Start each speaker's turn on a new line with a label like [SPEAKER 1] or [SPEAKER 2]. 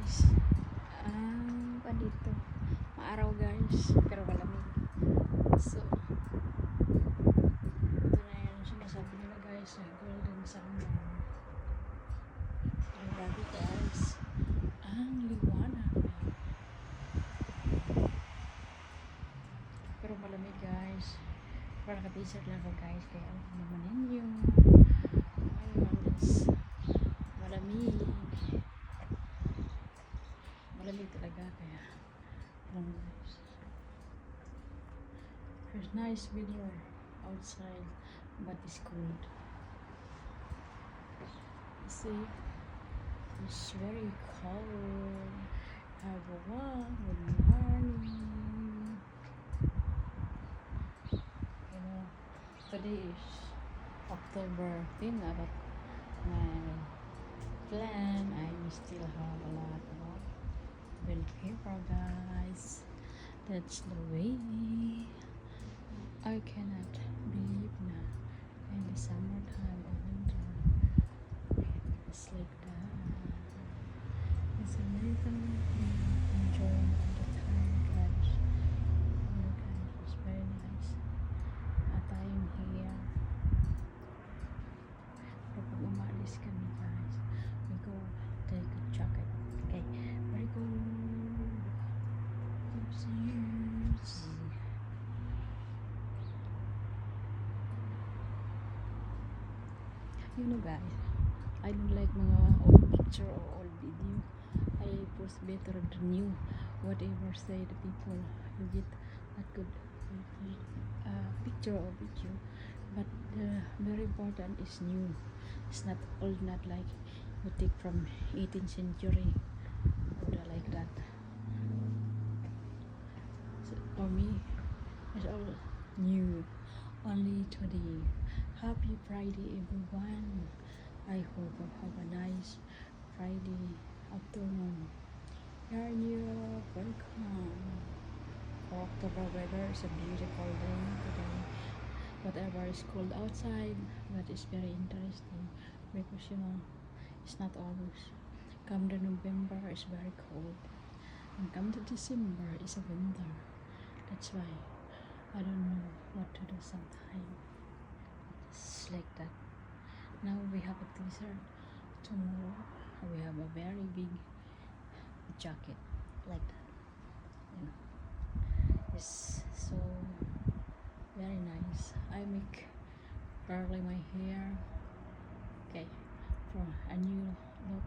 [SPEAKER 1] guys. Pa dito. Maaraw guys, pero malamig. So, ito na yung sinasabi nila guys, golden summer. Ang grabe guys. Ang liwanag. Pero malamig guys. Pero naka-t-shirt lang ako guys, kaya alam naman ninyo. Ayun guys. Malamig. Malamig talaga kaya guys. There's nice video outside but it's cold. See, it's very cold. Everyone, good morning. You know, today is October 10, but my plan, I still have a lot of bill paper guys. That's the way. I cannot believe na in the summertime or winter it's like that. It's amazing enjoying all the time guys. Oh guys, it's very nice at I'm here. Pero pag umalis kami guys, we go take a jacket. Okay, very cold. You know guys, I don't like mga old picture or old video. I post better than new. Whatever say the people, you get that good picture or video. But the very important is new. It's not old, not like you take from 18th century or like that. So for me, it's all new. Only today. Happy Friday everyone. I hope you have a nice Friday afternoon. Here in Europe, welcome. For October weather is a beautiful day today. Whatever is cold outside, but it's very interesting because you know it's not always. Come the November it's very cold, and come to December it's a winter. That's why I don't know what to do sometimes. It's like that. Now we have a t-shirt. Tomorrow we have a very big jacket like that. You know, it's so very nice. I make curly my hair. Okay, for a new look.